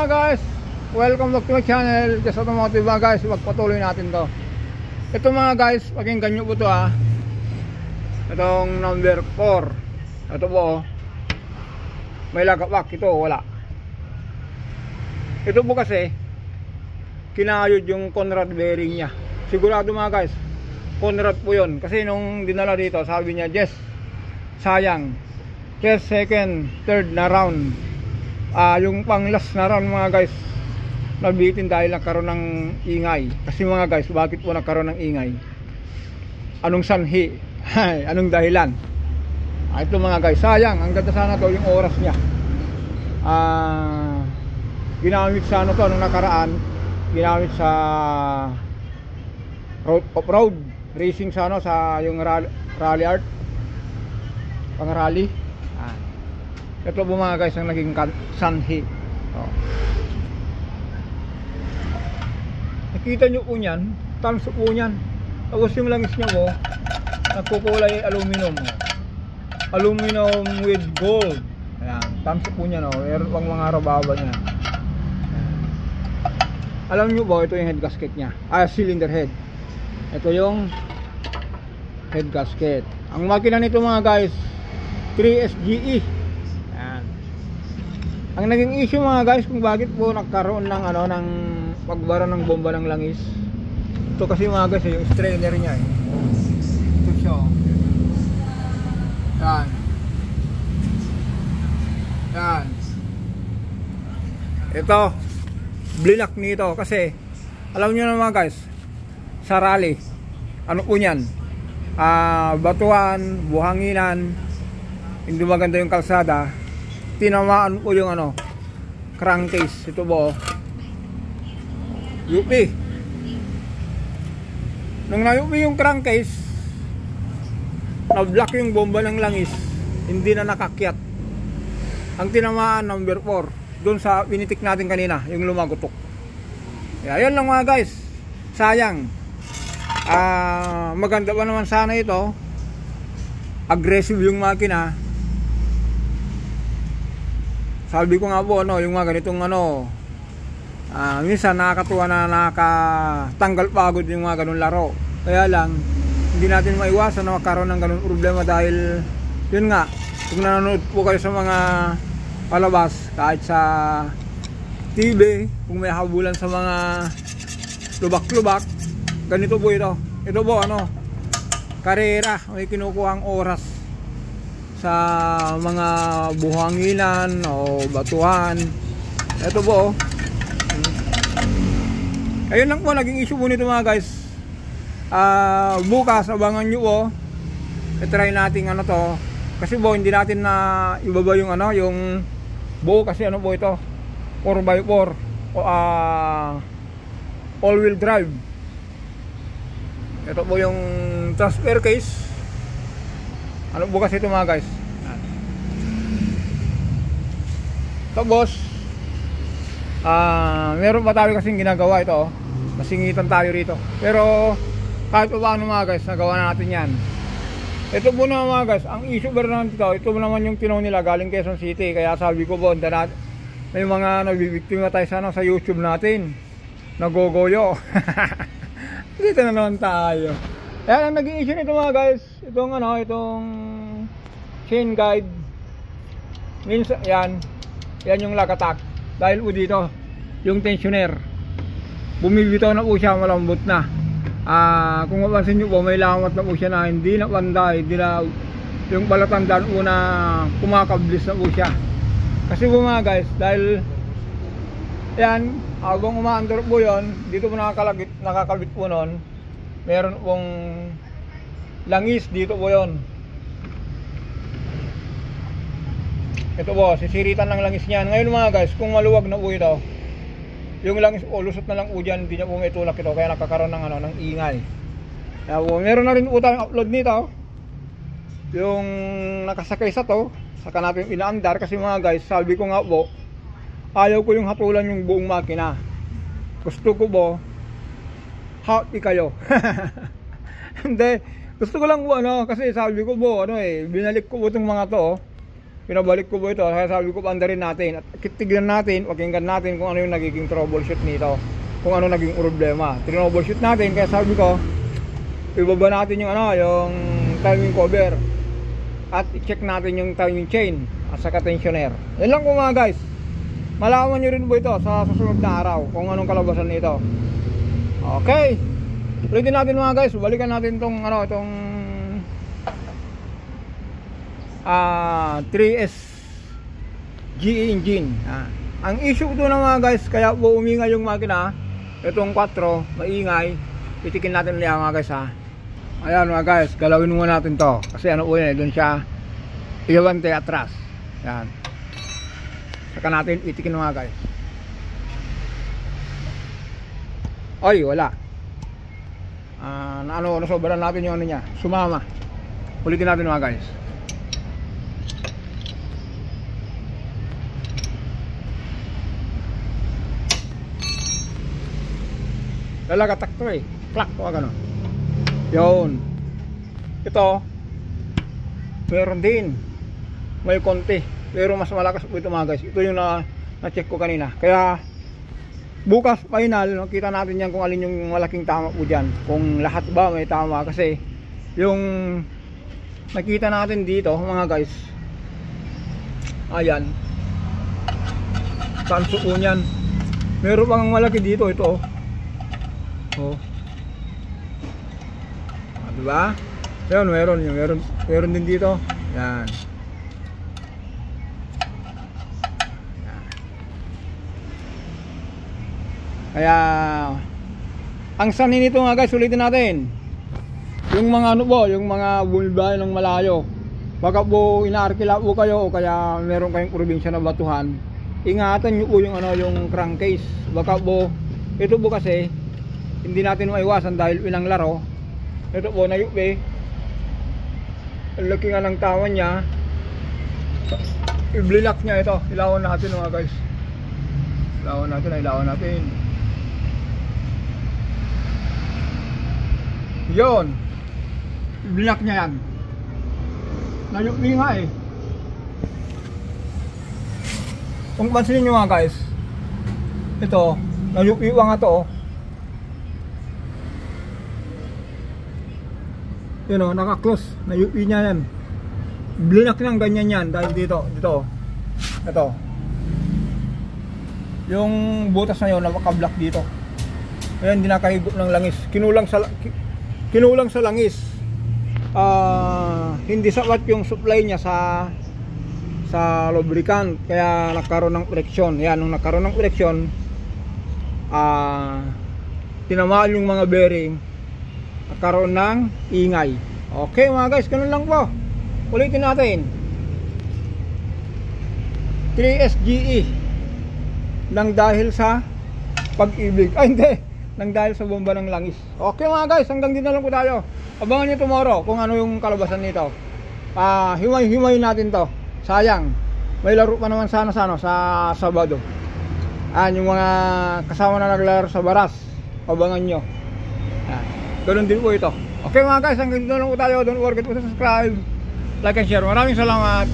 mga guys, welcome back to my channel, Just Automotive mga guys. Magpatuloy natin to. Ito mga guys, pakinggan nyo po to ha. Itong number 4. Ito po, may lagapak. Ito wala. Ito po kasi kinayod yung Conrad bearing nya. Sigurado mga guys, Conrad po yun. Kasi nung dinala dito, sabi niya, Jess, sayang, first, second, third na round, yung pang last na round mga guys, nabitin dahil nagkaroon ng ingay. Kasi mga guys, bakit po nagkaroon ng ingay? Anong sanhi? Anong dahilan? Ito mga guys, sayang, ang ganda sana to yung oras niya. Ginamit sa ano to nung nakaraan, ginamit sa off-road racing sa ano, sa yung rally art, pang rally. Ito po mga guys ang naging sanhi. Nakita nyo po nyan, tanso po nyan. Tapos yung langis nya po, nagkukulay aluminum. Aluminum with gold. Ayan, tanso po nyan o. Meron pang mga rababa nya. Alam nyo ba, ito yung head gasket nya. Cylinder head. Ito yung head gasket. Ang makina nito mga guys, 3SGE. Ang naging issue mga guys kung bakit po nagkaroon ng ano, ng pagbara ng bomba ng langis. Ito kasi mga guys, yung strainer niya eh. Ito siya. Yan. Yan. Ito, blinak nito kasi alam niyo na mga guys, sa rally, ano po yan? Batuan, buhanginan, hindi maganda yung kalsada. Tinamaan po yung ano, crankcase. Ito po UP. Nung na-UP yung crankcase, na-block yung bomba ng langis, hindi na nakakyat. Ang tinamaan number 4 doon sa pinitik natin kanina, yung lumagutok. Ayan lang mga guys, sayang. Maganda pa naman sana ito, aggressive yung makina. Sabi ko nga po, ano, yung mga ganitong ano, minsan nakakatuwa na nakatanggal pagod yung mga ganun laro. Kaya lang, hindi natin maiwasan na magkaroon ng ganun problema dahil, yun nga, kung nanonood po kayo sa mga palabas, kahit sa TV, kung may habulan sa mga lubak-lubak, ganito po ito. Ito po, ano, karera, may kinukuhang oras sa mga buhanginan o batuhan. Ito po. Ayun lang po naging issue po nito mga guys. Bukas abangan nyo po. I-try natin ano to. Kasi po hindi natin na ibaba yung ano, yung buo kasi ano po ito, 4x4 o all wheel drive. Ito po yung transfer case. Ano bukas ito mga guys. Tapos meron pa tayo kasing ginagawa ito. Masingitan tayo rito. Pero kahit pa paano mga guys, nagawa na natin yan. Ito po na mga guys, ang issue ba naman dito, ito naman yung tinaw nila galing Quezon City. Kaya sabi ko po, may mga nabibiktima tayo sana sa YouTube natin, nagogoyo. Dito na naman tayo. Ayan ang naging issue nito mga guys. Itong ano, itong chain guide. Minsan, yan yung lagatak. Dahil po dito, yung tensioner, bumibitaw na po siya, malambot na. Kung mapansin nyo po, may lamat na po siya na hindi na panday, hindi na yung palatandaan po na kumakablis na po siya. Kasi po mga guys, dahil yan, habang umaandar po yun, dito po nakakabit po nun, meron pong langis dito po yun. Ito po, sisiritan ng langis niyan. Ngayon mga guys, kung maluwag na po ito, yung langis po, lusot na lang po dyan, hindi niya po may tulak ito, kaya nakakaroon ng, ano, ng ingay. Kaya po, meron na rin po tayong upload nito, yung nakasakay sa to, saka natin inaandar. Kasi mga guys, sabi ko nga po, ayaw ko yung hatulan yung buong makina. Gusto ko po, happy kayo. Hindi, gusto ko lang po ano, kasi sabi ko po, ano binalik ko po itong mga to, pinabalik ko po ito. Kaya sabi ko, paandarin natin at tignan natin, pakinggan natin kung ano yung nagiging troubleshoot nito, kung ano naging problema. Troubleshoot natin, kaya sabi ko, ibaba natin yung yung timing cover at i-check natin yung timing chain at saka tensioner. Yan lang po mga guys. Malaman nyo rin po ito sa susunod na araw kung anong kalabasan nito. Okay, ulitin natin mga guys. Balikan natin itong 3S GE engine. Ang issue ito na mga guys, kaya po umingay yung makina, itong 4 maingay. Titikin natin ulit mga guys Ayan mga guys, galawin muna natin to kasi ano po yun, doon siya iabante atras. Yan, saka natin itikin mga guys. Ay wala, nasobrahan natin yung niya, sumama. Ulitin natin mga guys. Lalagatak to plak o gano'n. Yun, ito meron din, may konti pero mas malakas po ito mga guys. Ito yung na-check ko kanina. Kaya bukas final, kita natin yan kung alin yung malaking tama po dyan, kung lahat ba may tama. Kasi yung nakita natin dito mga guys, ayan, tanso po nyan. Meron pang malaki dito, ito diba? Yun, meron din dito. Yan. Kaya ang sanay nito nga guys, ulitin natin. Yung mga yung mga bumibahay ng malayo, baka po inaarkila po kayo o kaya meron kayong probinsya na batuhan, ingatan nyo po yung yung crankcase. Baka po ito po kasi hindi natin maiwasan dahil pinang laro. Ito po nayupi. Ang laki nga ng tawa niya. I-block niya ito. Ilawan natin mga guys. Ilawan natin. Yon. I-block niya yan. Nayupi nga Kung pansinin nyo mga guys, ito, nayupi nga to Yun naka-close, nayupi niya yan. Blinak ng ganyan yan dahil dito. Ito. Yung butas na yun, naka-block dito. Ayan, hindi nakahigop ng langis. Kinulang sa langis. Hindi sapat yung supply niya sa lubricant. Kaya nagkaroon ng friction. Ayan, nung nagkaroon ng friction, tinamaan yung mga bearing, nagkaroon ng ingay. Okay mga guys, ganun lang po. Ulitin natin. 3S GE nang dahil sa pag-ibig. Hindi, nang dahil sa bomba ng langis. Okay mga guys, hanggang dito na lang po tayo. Abangan nyo tomorrow kung ano yung kalabasan nito. Himay natin to. Sayang, may laro pa naman sana sa Sabado. Yung mga kasama na naglaro sa Baras, abangan nyo. Ganun din po ito. Okay mga guys, hanggang dito na lang po tayo. Don't forget to subscribe, like and share. Maraming salamat.